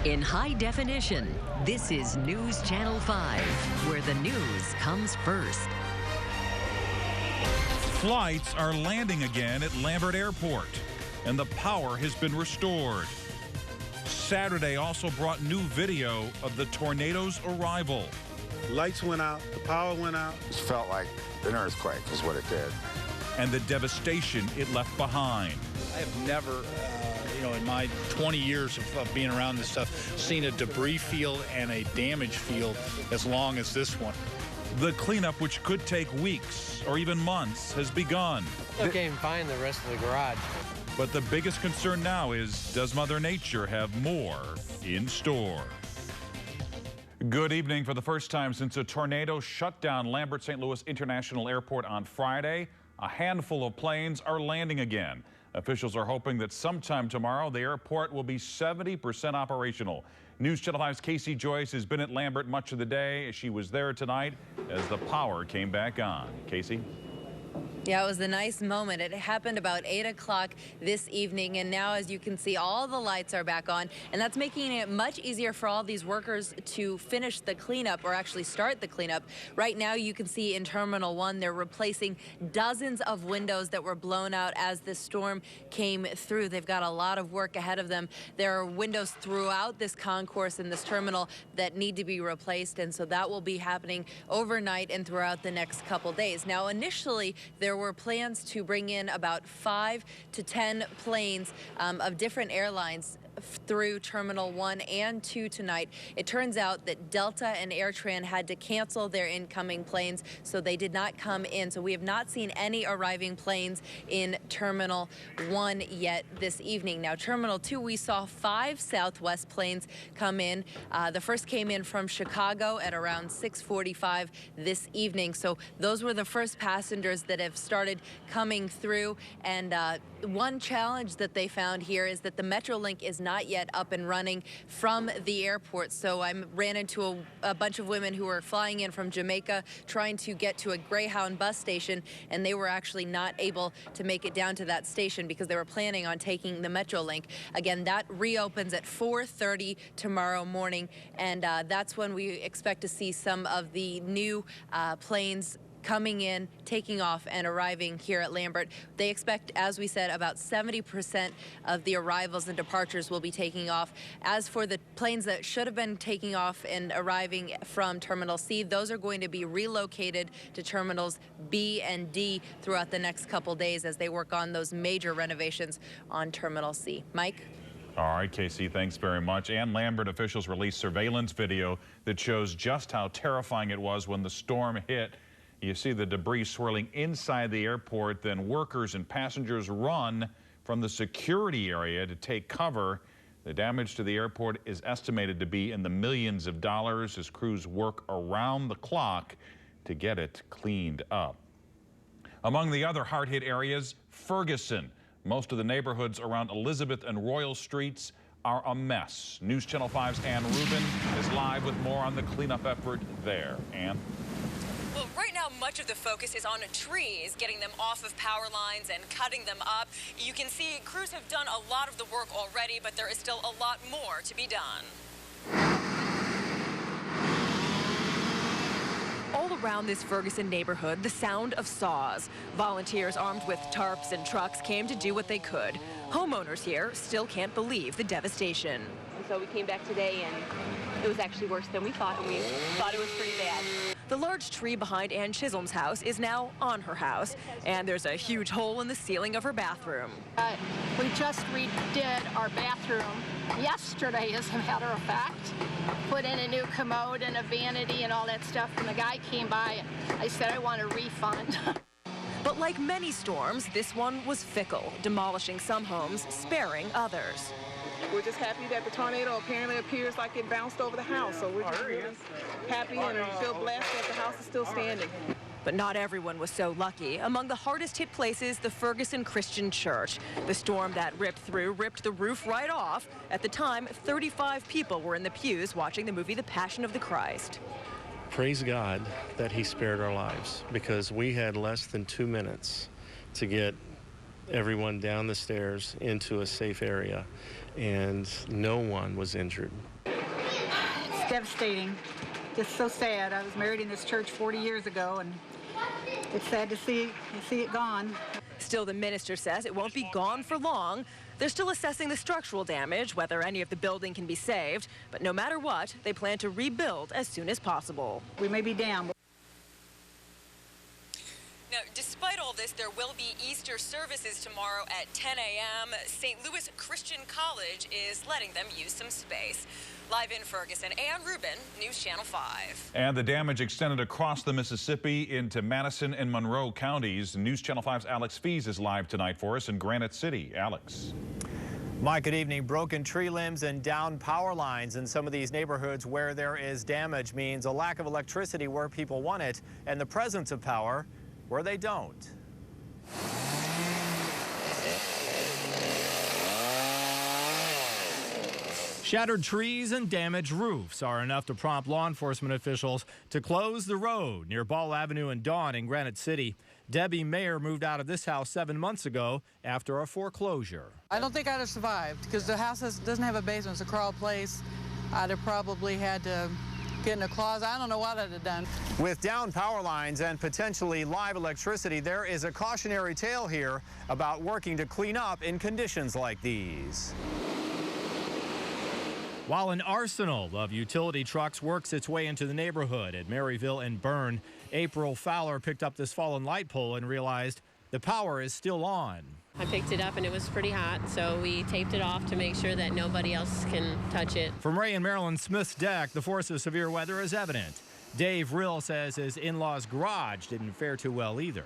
In high definition, this is News Channel 5, where the news comes first. Flights are landing again at Lambert Airport, and the power has been restored. Saturday also brought new video of the tornado's arrival. Lights went out, the power went out. It felt like an earthquake is what it did. And the devastation it left behind. I have never, in my 20 years of being around this stuff, seen a debris field and a damage field as long as this one. The cleanup, which could take weeks or even months, has begun. Okay, and find the rest of the garage. But the biggest concern now is, does Mother Nature have more in store? Good evening. For the first time since a tornado shut down Lambert St. Louis International Airport on Friday, a handful of planes are landing again. Officials are hoping that sometime tomorrow the airport will be 70% operational. News Channel 5's Casey Joyce has been at Lambert much of the day. She was there tonight as the power came back on. Casey? Yeah, it was a nice moment. It happened about 8 o'clock this evening, and now, as you can see, all the lights are back on, and that's making it much easier for all these workers to finish the cleanup, or actually start the cleanup. Right now, you can see in Terminal 1, they're replacing dozens of windows that were blown out as this storm came through. They've got a lot of work ahead of them. There are windows throughout this concourse and this terminal that need to be replaced, and so that will be happening overnight and throughout the next couple days. Now, initially, there were plans to bring in about 5 to 10 planes of different airlines through Terminal 1 and 2 tonight. It turns out that Delta and AirTran had to cancel their incoming planes, so they did not come in. So we have not seen any arriving planes in Terminal 1 yet this evening. Now, Terminal 2, we saw 5 Southwest planes come in. The first came in from Chicago at around 6:45 this evening. So those were the first passengers that have started coming through. And one challenge that they found here is that the Metrolink is not yet up and running from the airport. So I ran into a bunch of women who were flying in from Jamaica trying to get to a Greyhound bus station, and they were actually not able to make it down to that station because they were planning on taking the Metrolink. Again, that reopens at 4:30 tomorrow morning, and that's when we expect to see some of the new planes coming in, taking off, and arriving here at Lambert. They expect, as we said, about 70% of the arrivals and departures will be taking off. As for the planes that should have been taking off and arriving from Terminal C, those are going to be relocated to Terminals B and D throughout the next couple days as they work on those major renovations on Terminal C. Mike? All right, Casey, thanks very much. And Lambert officials released surveillance video that shows just how terrifying it was when the storm hit. You see the debris swirling inside the airport, then workers and passengers run from the security area to take cover. The damage to the airport is estimated to be in the millions of dollars as crews work around the clock to get it cleaned up. Among the other hard-hit areas, Ferguson. Most of the neighborhoods around Elizabeth and Royal Streets are a mess. News Channel 5's Ann Rubin is live with more on the cleanup effort there. Ann? Well, right now, much of the focus is on trees, getting them off of power lines and cutting them up. You can see crews have done a lot of the work already, but there is still a lot more to be done. All around this Ferguson neighborhood, the sound of saws. Volunteers armed with tarps and trucks came to do what they could. Homeowners here still can't believe the devastation. So we came back today, and it was actually worse than we thought, and we thought it was pretty bad. The large tree behind Ann Chisholm's house is now on her house, and there's a huge hole in the ceiling of her bathroom. We just redid our bathroom yesterday, as a matter of fact. Put in a new commode and a vanity and all that stuff, and the guy came by. I said, I want a refund. But like many storms, this one was fickle, demolishing some homes, sparing others. We're just happy that the tornado apparently appears like it bounced over the house, so we're just really happy and feel blessed that the house is still standing. But not everyone was so lucky. Among the hardest hit places, the Ferguson Christian Church. The storm that ripped the roof right off. At the time, 35 people were in the pews watching the movie The Passion of the Christ. Praise God that he spared our lives, because we had less than 2 minutes to get everyone down the stairs into a safe area. and no one was injured. It's devastating. Just so sad. I was married in this church 40 years ago, and it's sad to see it gone. Still, the minister says it won't be gone for long. They're still assessing the structural damage, whether any of the building can be saved. But no matter what, they plan to rebuild as soon as possible. We may be down. Now, despite all this, there will be Easter services tomorrow at 10 a.m. St. Louis Christian College is letting them use some space. Live in Ferguson, Ann Rubin, News Channel 5. And the damage extended across the Mississippi into Madison and Monroe counties. News Channel 5's Alex Fees is live tonight for us in Granite City. Alex. Mike, good evening. Broken tree limbs and downed power lines in some of these neighborhoods where there is damage means a lack of electricity where people want it and the presence of power where they don't. Shattered trees and damaged roofs are enough to prompt law enforcement officials to close the road near Ball Avenue and Dawn in Granite City. Debbie Mayer moved out of this house 7 months ago after a foreclosure. I don't think I'd have survived because the house doesn't have a basement. It's a crawl place. I'd have probably had to get in a closet. I don't know what I'd have done. With down power lines and potentially live electricity, there is a cautionary tale here about working to clean up in conditions like these. While an arsenal of utility trucks works its way into the neighborhood at Maryville and Byrne, April Fowler picked up this fallen light pole and realized the power is still on. I picked it up and it was pretty hot, so we taped it off to make sure that nobody else can touch it. From Ray and Marilyn Smith's deck, the force of severe weather is evident. Dave Rill says his in-laws' garage didn't fare too well either.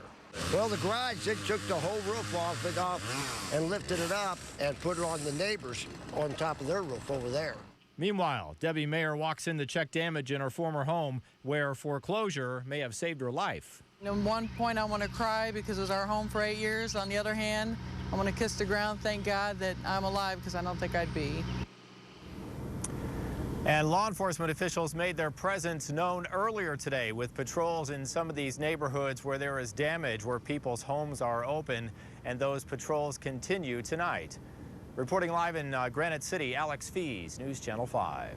Well, the garage, it took the whole roof off and lifted it up and put it on the neighbors on top of their roof over there. Meanwhile, Debbie Mayer walks in to check damage in her former home where foreclosure may have saved her life. At one point, I want to cry because it was our home for 8 years. On the other hand, I want to kiss the ground, thank God that I'm alive because I don't think I'd be. And law enforcement officials made their presence known earlier today with patrols in some of these neighborhoods where there is damage, where people's homes are open, and those patrols continue tonight. Reporting live in Granite City, Alex Fees, News Channel 5.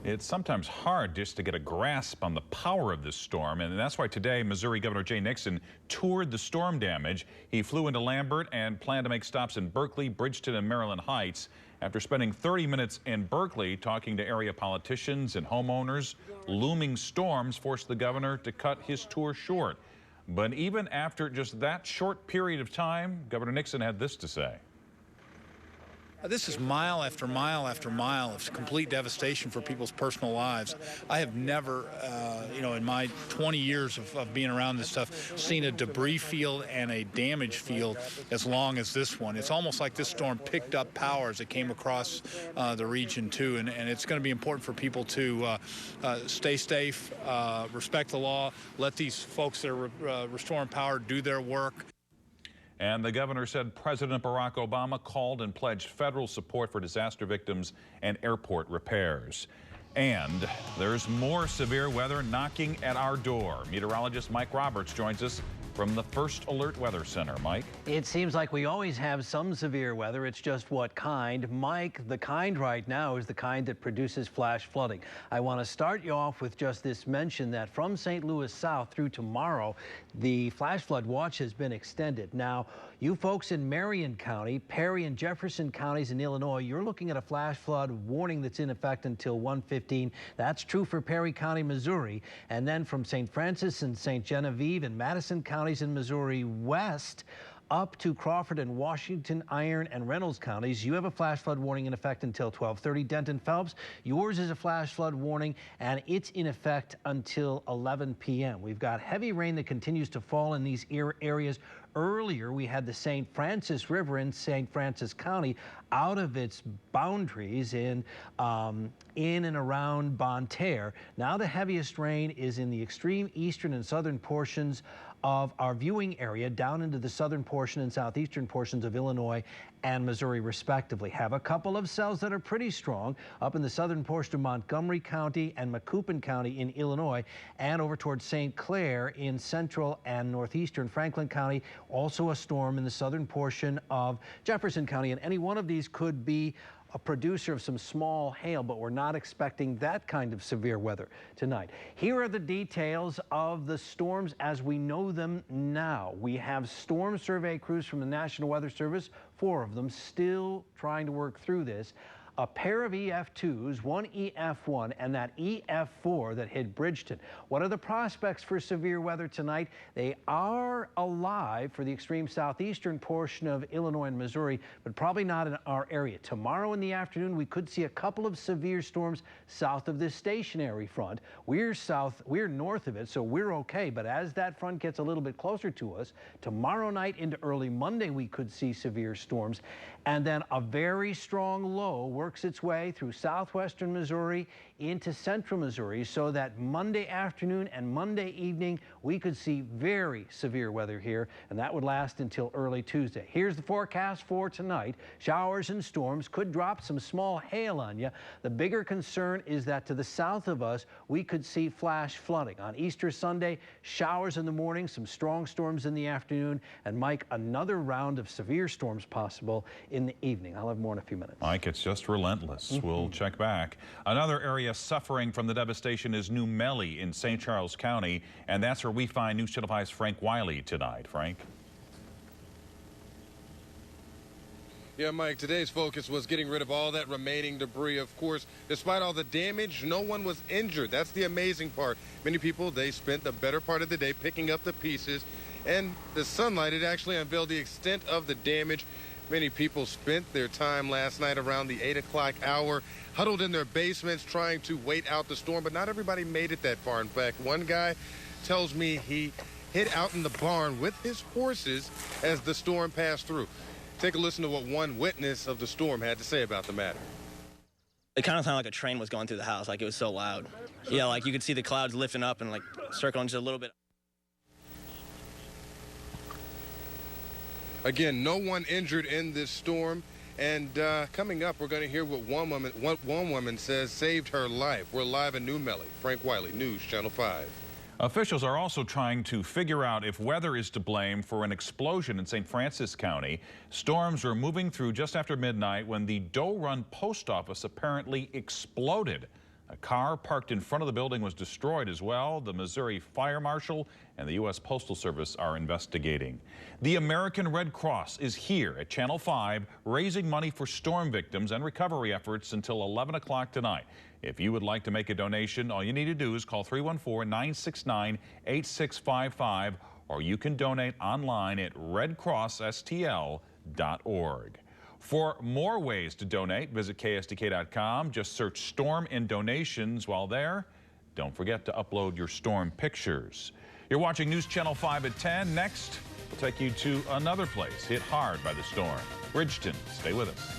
It's sometimes hard just to get a grasp on the power of this storm, and that's why today Missouri Governor Jay Nixon toured the storm damage. He flew into Lambert and planned to make stops in Berkeley, Bridgeton, and Maryland Heights. After spending 30 minutes in Berkeley talking to area politicians and homeowners, looming storms forced the governor to cut his tour short. But even after just that short period of time, Governor Nixon had this to say. This is mile after mile after mile of complete devastation for people's personal lives. I have never, in my 20 years of being around this stuff, seen a debris field and a damage field as long as this one. It's almost like this storm picked up power as it came across the region, too. And it's going to be important for people to stay safe, respect the law, let these folks that are restoring power do their work. And the governor said President Barack Obama called and pledged federal support for disaster victims and airport repairs. And there's more severe weather knocking at our door. Meteorologist Mike Roberts joins us from the First Alert Weather Center. Mike? It seems like we always have some severe weather. It's just what kind. Mike, the kind right now is the kind that produces flash flooding. I want to start you off with just this mention that from St. Louis south through tomorrow, the flash flood watch has been extended. Now, you folks in Marion County, Perry and Jefferson counties in Illinois, you're looking at a flash flood warning that's in effect until 1:15. That's true for Perry County, Missouri. And then from St. Francis and St. Genevieve and Madison counties in Missouri west up to Crawford and Washington, Iron and Reynolds counties, you have a flash flood warning in effect until 12:30. Denton Phelps, yours is a flash flood warning, and it's in effect until 11 p.m. We've got heavy rain that continues to fall in these areas. Earlier, we had the St. Francis River in St. Francis County out of its boundaries in and around Bonne Terre. Now the heaviest rain is in the extreme eastern and southern portions of our viewing area down into the southern portion and southeastern portions of Illinois and Missouri, respectively. Have a couple of cells that are pretty strong up in the southern portion of Montgomery County and Macoupin County in Illinois, and over towards St. Clair in central and northeastern Franklin County. Also a storm in the southern portion of Jefferson County, and any one of these could be a producer of some small hail, but we're not expecting that kind of severe weather tonight. Here are the details of the storms as we know them now. We have storm survey crews from the National Weather Service, 4 of them, still trying to work through this. A pair of EF2s, one EF1, and that EF4 that hit Bridgeton. What are the prospects for severe weather tonight? They are alive for the extreme southeastern portion of Illinois and Missouri, but probably not in our area. Tomorrow in the afternoon, we could see a couple of severe storms south of this stationary front. We're north of it, so we're okay. But as that front gets a little bit closer to us, tomorrow night into early Monday, we could see severe storms. And then a very strong low works its way through southwestern Missouri into central Missouri, so that Monday afternoon and Monday evening we could see very severe weather here, and that would last until early Tuesday. Here's the forecast for tonight. Showers and storms could drop some small hail on you. The bigger concern is that to the south of us we could see flash flooding. On Easter Sunday, showers in the morning, some strong storms in the afternoon, and Mike, another round of severe storms possible in the evening. I'll have more in a few minutes. Mike, it's just relentless. We'll check back. Another area suffering from the devastation is New Melly in St. Charles County, and that's where we find News Channel 5's Frank Wiley tonight. Frank? Yeah, Mike, today's focus was getting rid of all that remaining debris. Of course, despite all the damage, no one was injured. That's the amazing part. Many people, they spent the better part of the day picking up the pieces, and the sunlight, it actually unveiled the extent of the damage. Many people spent their time last night around the 8 o'clock hour, huddled in their basements trying to wait out the storm, but not everybody made it that far. In fact, one guy tells me he hid out in the barn with his horses as the storm passed through. Take a listen to what one witness of the storm had to say about the matter. It kind of sounded like a train was going through the house, like it was so loud. Yeah, like you could see the clouds lifting up and like circling just a little bit. Again, no one injured in this storm. And coming up, we're going to hear what one woman says saved her life. We're live in New Melly. Frank Wiley, News Channel 5. Officials are also trying to figure out if weather is to blame for an explosion in St. Francis County. Storms were moving through just after midnight when the Doe Run post office apparently exploded. A car parked in front of the building was destroyed as well. The Missouri Fire Marshal and the U.S. Postal Service are investigating. The American Red Cross is here at Channel 5 raising money for storm victims and recovery efforts until 11 o'clock tonight. If you would like to make a donation, all you need to do is call 314-969-8655, or you can donate online at redcrossstl.org. For more ways to donate, visit KSDK.com. Just search Storm and Donations. While there, don't forget to upload your storm pictures. You're watching News Channel 5 at 10. Next, we'll take you to another place hit hard by the storm, Bridgeton. Stay with us.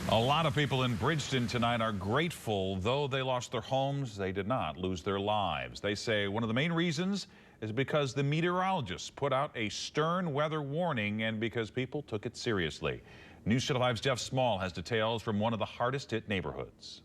A lot of people in Bridgeton tonight are grateful. Though they lost their homes, they did not lose their lives. They say one of the main reasons is because the meteorologists put out a stern weather warning and because people took it seriously. News Channel 5's Jeff Small has details from one of the hardest hit neighborhoods.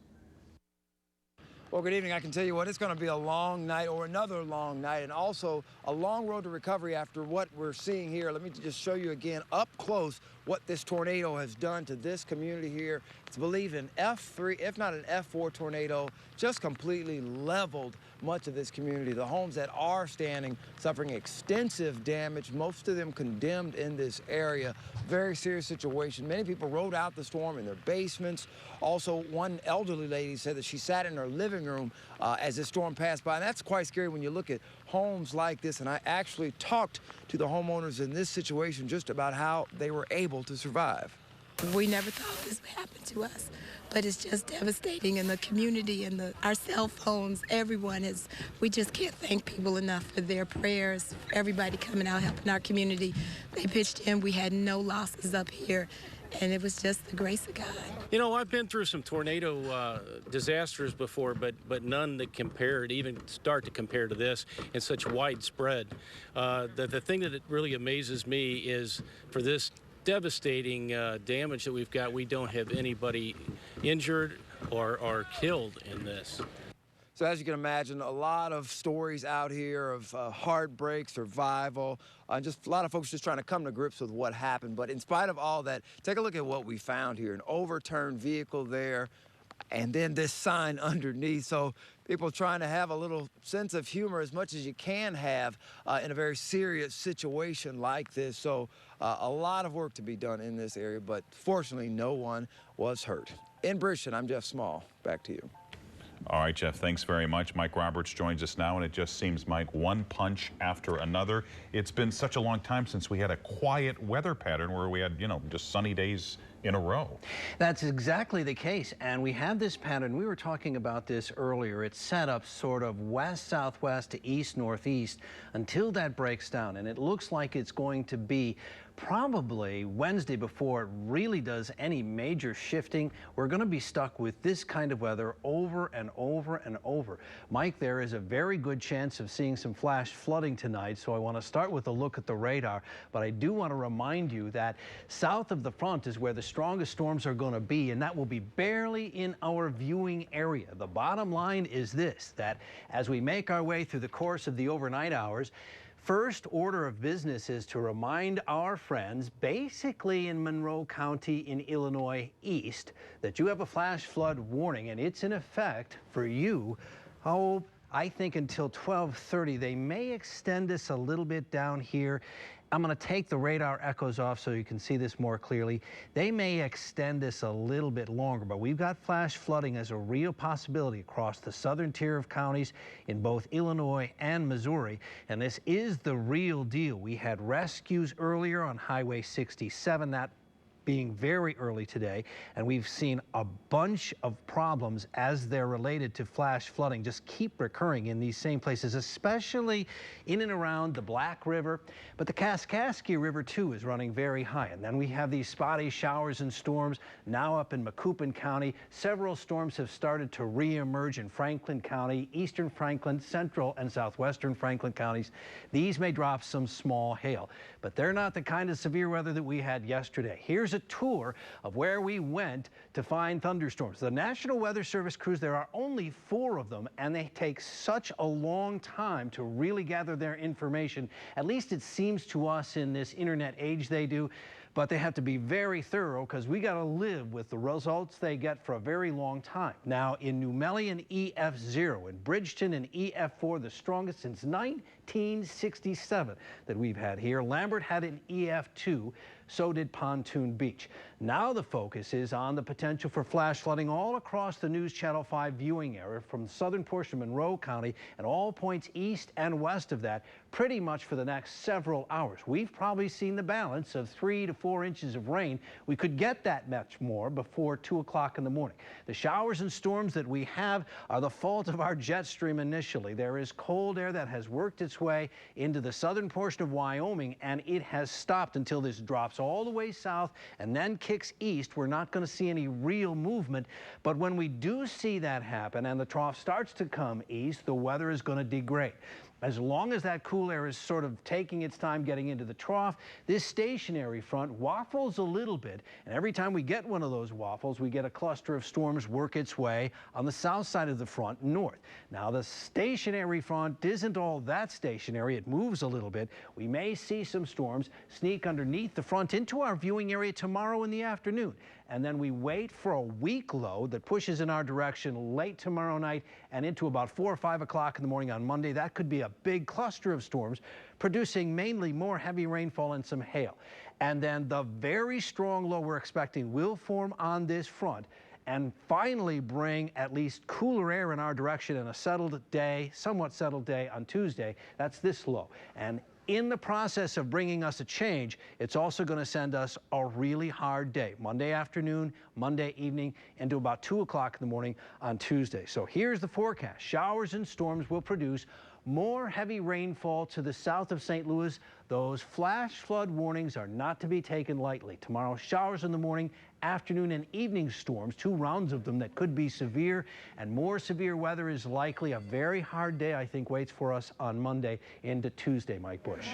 Well, good evening. I can tell you what, it's going to be a long night, or another long night, and also a long road to recovery after what we're seeing here. Let me just show you again up close what this tornado has done to this community here. It's believed an F3, if not an F4 tornado, just completely leveled much of this community. The homes that are standing suffering extensive damage, most of them condemned in this area. Very serious situation. Many people rode out the storm in their basements. Also, one elderly lady said that she sat in her living room as the storm passed by. And that's quite scary when you look at homes like this. And I actually talked to the homeowners in this situation just about how they were able to survive. We never thought this would happen to us, but it's just devastating. And the community and our cell phones, everyone is, we just can't thank people enough for their prayers, for everybody coming out helping our community. They pitched in. We had no losses up here. and it was just the grace of God. You know, I've been through some tornado disasters before, but none that compared, even start to compare to this in such widespread. The thing that really amazes me is for this devastating damage that we've got, we don't have anybody injured or killed in this. So as you can imagine, a lot of stories out here of heartbreak, survival, just a lot of folks just trying to come to grips with what happened. But in spite of all that, take a look at what we found here. An overturned vehicle there, and then this sign underneath. So people trying to have a little sense of humor as much as you can have in a very serious situation like this. So a lot of work to be done in this area, but fortunately no one was hurt. In Bridgeton, I'm Jeff Small. Back to you. All right, Jeff, thanks very much. Mike Roberts joins us now, and it just seems, Mike, one punch after another. It's been such a long time since we had a quiet weather pattern where we had, you know, just sunny days in a row. That's exactly the case, and we have this pattern. We were talking about this earlier. It's set up sort of west-southwest to east-northeast until that breaks down, and it looks like it's going to be probably Wednesday before it really does any major shifting. We're going to be stuck with this kind of weather over and over and over. Mike, there is a very good chance of seeing some flash flooding tonight, so I want to start with a look at the radar, but I do want to remind you that south of the front is where the strongest storms are going to be, and that will be barely in our viewing area. The bottom line is this, that as we make our way through the course of the overnight hours, first order of business is to remind our friends, basically in Monroe County in Illinois East, that you have a flash flood warning, and it's in effect for you, I think until 12:30. They may extend this a little bit down here. I'm going to take the radar echoes off so you can see this more clearly. They may extend this a little bit longer, but we've got flash flooding as a real possibility across the southern tier of counties in both Illinois and Missouri, and this is the real deal. We had rescues earlier on Highway 67, that being very early today, and we've seen a bunch of problems as they're related to flash flooding just keep recurring in these same places, especially in and around the Black River. But the Kaskaskia River too is running very high, and then we have these spotty showers and storms now up in Macoupin County. Several storms have started to re-emerge in Franklin County, eastern Franklin, central and southwestern Franklin counties. These may drop some small hail, but they're not the kind of severe weather that we had yesterday. Here's a tour of where we went to find thunderstorms. The National Weather Service crews, there are only 4 of them, and they take such a long time to really gather their information. At least it seems to us in this internet age they do. But they have to be very thorough because we got to live with the results they get for a very long time. Now, in New Melion, EF0, in Bridgeton and EF4, the strongest since 1967 that we've had here. Lambert had an EF2, so did Pontoon Beach. Now the focus is on the potential for flash flooding all across the News Channel 5 viewing area from the southern portion of Monroe County and all points east and west of that pretty much for the next several hours. We've probably seen the balance of 3 to 4 inches of rain. We could get that much more before 2 o'clock in the morning. The showers and storms that we have are the fault of our jet stream initially. There is cold air that has worked its way into the southern portion of Wyoming, and it has stopped until this drops all the way south and then kicks east. We're not going to see any real movement, but when we do see that happen and the trough starts to come east, the weather is going to degrade. As long as that cool air is sort of taking its time getting into the trough, this stationary front waffles a little bit, and every time we get one of those waffles, we get a cluster of storms work its way on the south side of the front north. Now, the stationary front isn't all that stationary. It moves a little bit. We may see some storms sneak underneath the front into our viewing area tomorrow in the afternoon. And then we wait for a weak low that pushes in our direction late tomorrow night and into about 4 or 5 o'clock in the morning on Monday. That could be a big cluster of storms producing mainly more heavy rainfall and some hail. And then the very strong low we're expecting will form on this front and finally bring at least cooler air in our direction in a settled day, somewhat settled day on Tuesday. That's this low. And in the process of bringing us a change, it's also going to send us a really hard day, Monday afternoon, Monday evening, into about 2 o'clock in the morning on Tuesday. So here's the forecast. Showers and storms will produce more heavy rainfall to the south of St. Louis, Those flash flood warnings are not to be taken lightly. Tomorrow, showers in the morning, afternoon, and evening storms, 2 rounds of them that could be severe, and more severe weather is likely. A very hard day, I think, waits for us on Monday into Tuesday. Mike Bush.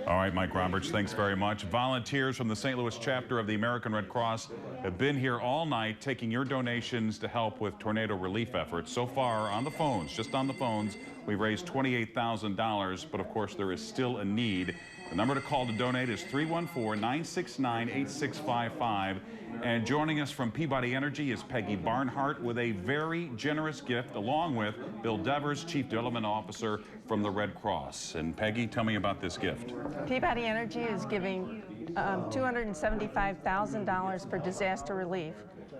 All right, Mike Roberts, thanks very much. Volunteers from the St. Louis chapter of the American Red Cross have been here all night taking your donations to help with tornado relief efforts. So far, on the phones, just on the phones, we've raised $28,000, but of course there is still a need. The number to call to donate is 314-969-8655. And joining us from Peabody Energy is Peggy Barnhart with a very generous gift, along with Bill Devers, Chief Development Officer from the Red Cross. And Peggy, tell me about this gift. Peabody Energy is giving $275,000 for disaster relief,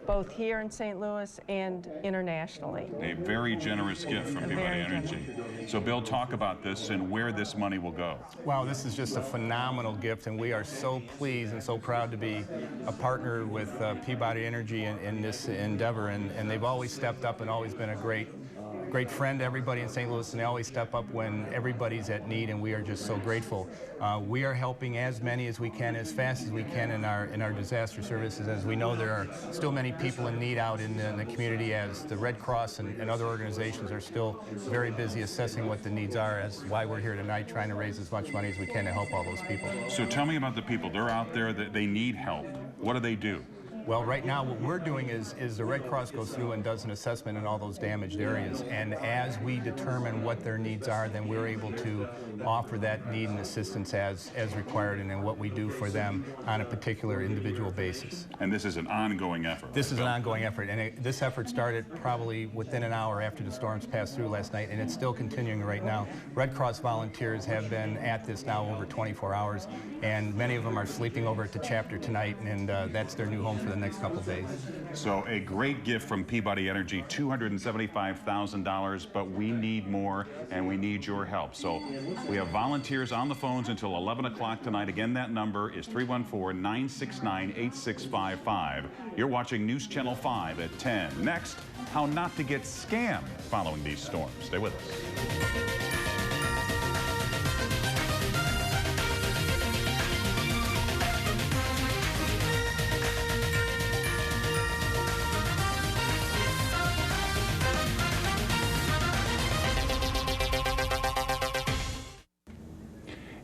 both here in St. Louis and internationally. A very generous gift from Peabody Energy. So, Bill, talk about this and where this money will go. Wow, this is just a phenomenal gift, and we are so pleased and so proud to be a partner with Peabody Energy in this endeavor. And they've always stepped up and always been a great friend to everybody in St. Louis, and they always step up when everybody's at need, and we are just so grateful. We are helping as many as we can, as fast as we can in our disaster services, as we know there are still many people in need out in the community, as the Red Cross and other organizations are still very busy assessing what the needs are, as why we're here tonight trying to raise as much money as we can to help all those people. So tell me about the people. They're out there, that they need help. What do they do? Well, right now what we're doing is the Red Cross goes through and does an assessment in all those damaged areas, and as we determine what their needs are, then we're able to offer that need and assistance as required, and then what we do for them on a particular individual basis. And this is an ongoing effort. This is an ongoing effort, and this effort started probably within an hour after the storms passed through last night, and it's still continuing right now. Red Cross volunteers have been at this now over 24 hours, and many of them are sleeping over at the chapter tonight, and that's their new home for the next couple days. So a great gift from Peabody Energy, $275,000, but we need more, and we need your help. So we have volunteers on the phones until 11 o'clock tonight. Again, that number is 314-969-8655. You're watching News Channel 5 at 10. Next, how not to get scammed following these storms. Stay with us.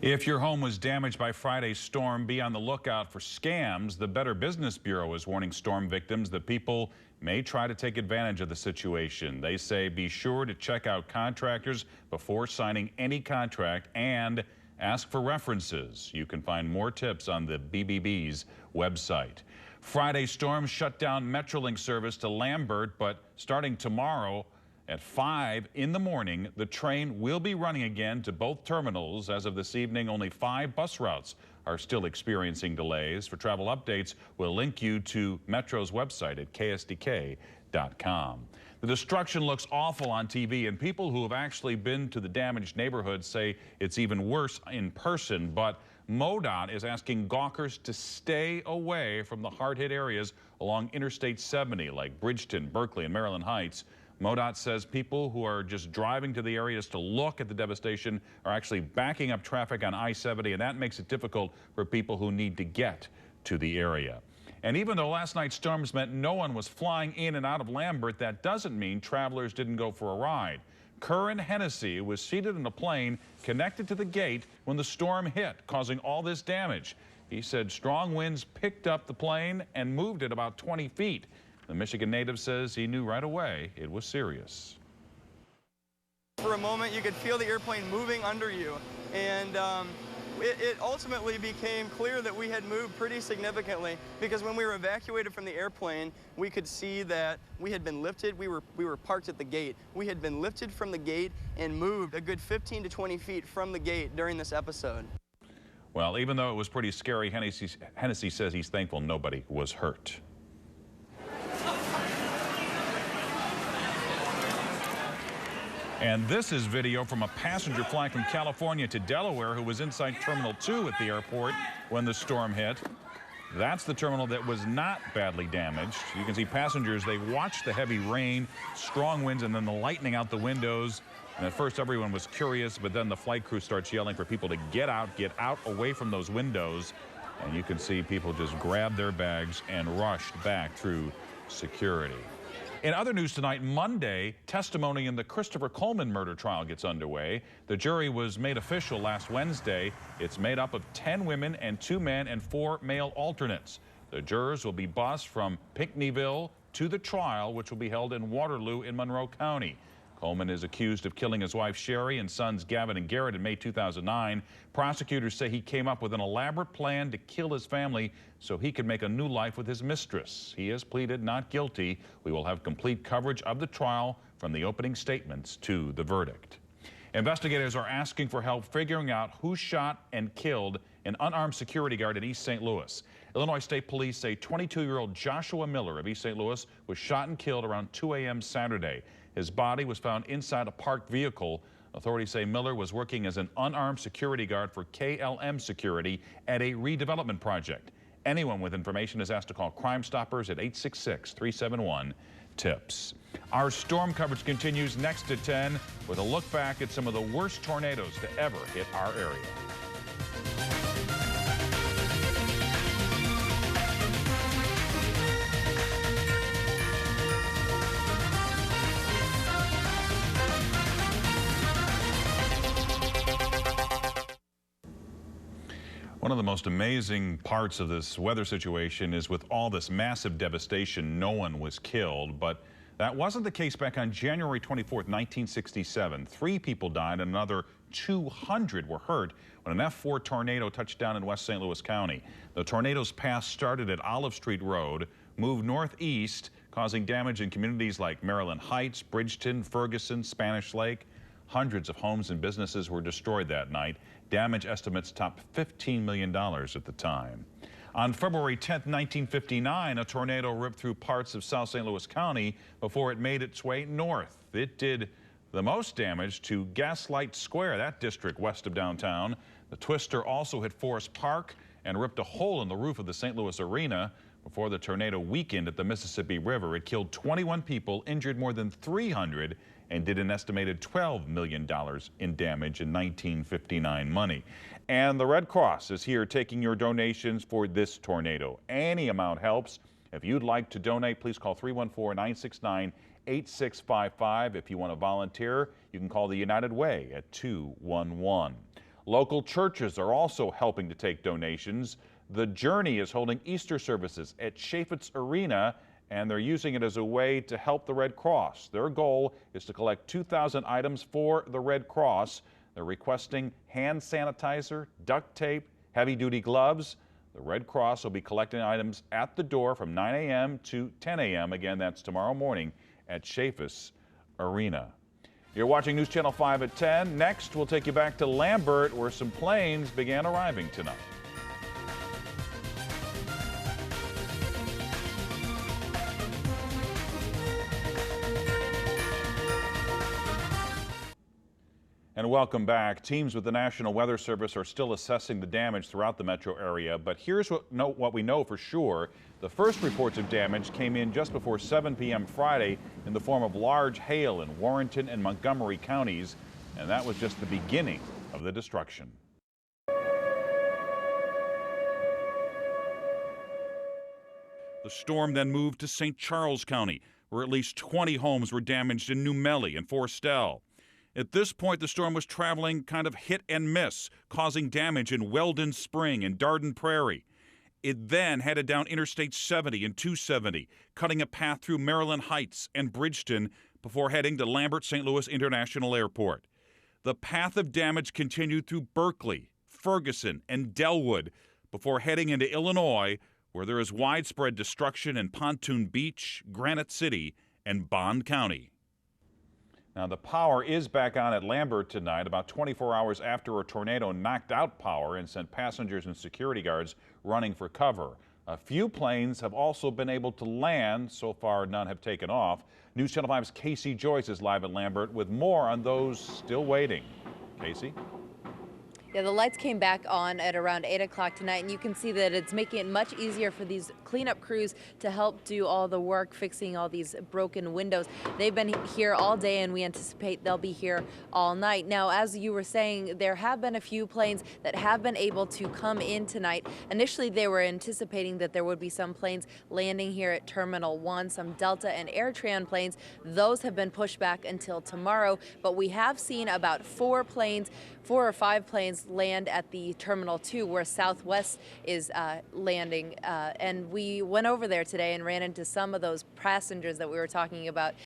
If your home was damaged by Friday's storm, be on the lookout for scams. The Better Business Bureau is warning storm victims that people may try to take advantage of the situation. They say be sure to check out contractors before signing any contract and ask for references. You can find more tips on the BBB's website. Friday's storm shut down Metrolink service to Lambert, but starting tomorrow, at 5 in the morning, the train will be running again to both terminals. As of this evening, only 5 bus routes are still experiencing delays. For travel updates, we'll link you to Metro's website at KSDK.com. The destruction looks awful on TV, and people who have actually been to the damaged neighborhood say it's even worse in person. But MoDOT is asking gawkers to stay away from the hard-hit areas along Interstate 70, like Bridgeton, Berkeley, and Maryland Heights. MoDOT says people who are just driving to the areas to look at the devastation are actually backing up traffic on I-70, and that makes it difficult for people who need to get to the area. And even though last night's storms meant no one was flying in and out of Lambert, that doesn't mean travelers didn't go for a ride. Curran Hennessy was seated in a plane connected to the gate when the storm hit, causing all this damage. He said strong winds picked up the plane and moved it about 20 feet. The Michigan native says he knew right away it was serious. For a moment, you could feel the airplane moving under you, and it ultimately became clear that we had moved pretty significantly, because when we were evacuated from the airplane, we could see that we had been lifted. We were parked at the gate. We had been lifted from the gate and moved a good 15 to 20 feet from the gate during this episode. Well, even though it was pretty scary, Hennessy says he's thankful nobody was hurt. And this is video from a passenger flying from California to Delaware who was inside Terminal 2 at the airport when the storm hit. That's the terminal that was not badly damaged. You can see passengers, they watched the heavy rain, strong winds, and then the lightning out the windows. And at first everyone was curious, but then the flight crew starts yelling for people to get out away from those windows. And you can see people just grab their bags and rushed back through security. In other news tonight, Monday, testimony in the Christopher Coleman murder trial gets underway. The jury was made official last Wednesday. It's made up of 10 women and 2 men and 4 male alternates. The jurors will be bused from Pinckneyville to the trial, which will be held in Waterloo in Monroe County. Coleman is accused of killing his wife Sherry and sons Gavin and Garrett in May 2009. Prosecutors say he came up with an elaborate plan to kill his family so he could make a new life with his mistress. He has pleaded not guilty. We will have complete coverage of the trial from the opening statements to the verdict. Investigators are asking for help figuring out who shot and killed an unarmed security guard in East St. Louis. Illinois State Police say 22-year-old Joshua Miller of East St. Louis was shot and killed around 2 a.m. Saturday. His body was found inside a parked vehicle. Authorities say Miller was working as an unarmed security guard for KLM Security at a redevelopment project. Anyone with information is asked to call Crime Stoppers at 866-371-TIPS. Our storm coverage continues next at 10 with a look back at some of the worst tornadoes to ever hit our area. One of the most amazing parts of this weather situation is with all this massive devastation, no one was killed. But that wasn't the case back on January 24th, 1967. 3 people died and another 200 were hurt when an F4 tornado touched down in West St. Louis County. The tornado's path started at Olive Street Road, moved northeast, causing damage in communities like Maryland Heights, Bridgeton, Ferguson, Spanish Lake. Hundreds of homes and businesses were destroyed that night. Damage estimates topped $15 million at the time. On February 10, 1959, a tornado ripped through parts of South St. Louis County before it made its way north. It did the most damage to Gaslight Square, that district west of downtown. The twister also hit Forest Park and ripped a hole in the roof of the St. Louis Arena before the tornado weakened at the Mississippi River. It killed 21 people, injured more than 300, and did an estimated $12 million in damage in 1959 money. And the Red Cross is here taking your donations for this tornado. Any amount helps. If you'd like to donate, please call 314-969-8655. If you want to volunteer, you can call the United Way at 211. Local churches are also helping to take donations. The Journey is holding Easter services at Chaffetz Arena, and they're using it as a way to help the Red Cross. Their goal is to collect 2,000 items for the Red Cross. They're requesting hand sanitizer, duct tape, heavy-duty gloves. The Red Cross will be collecting items at the door from 9 a.m. to 10 a.m. Again, that's tomorrow morning at Chaffetz Arena. You're watching News Channel 5 at 10. Next, we'll take you back to Lambert, where some planes began arriving tonight. And welcome back. Teams with the National Weather Service are still assessing the damage throughout the metro area, but here's what we know for sure. The first reports of damage came in just before 7 p.m. Friday in the form of large hail in Warrenton and Montgomery counties, and that was just the beginning of the destruction. The storm then moved to St. Charles County, where at least 20 homes were damaged in New Melly and Forestell. At this point, the storm was traveling kind of hit and miss, causing damage in Weldon Spring and Darden Prairie. It then headed down Interstate 70 and 270, cutting a path through Maryland Heights and Bridgeton before heading to Lambert St. Louis International Airport. The path of damage continued through Berkeley, Ferguson, and Delwood before heading into Illinois, where there is widespread destruction in Pontoon Beach, Granite City, and Bond County. Now, the power is back on at Lambert tonight, about 24 hours after a tornado knocked out power and sent passengers and security guards running for cover. A few planes have also been able to land. So far, none have taken off. News Channel 5's Casey Joyce is live at Lambert with more on those still waiting. Casey? Yeah, the lights came back on at around 8 o'clock tonight, and you can see that it's making it much easier for these cleanup crews to help do all the work fixing all these broken windows. They've been here all day, and we anticipate they'll be here all night. Now, as you were saying, there have been a few planes that have been able to come in tonight. Initially, they were anticipating that there would be some planes landing here at Terminal 1, some Delta and AirTran planes. Those have been pushed back until tomorrow, but we have seen about 4 or 5 planes land at the Terminal 2 where Southwest is landing, and we went over there today and ran into some of those passengers that we were talking about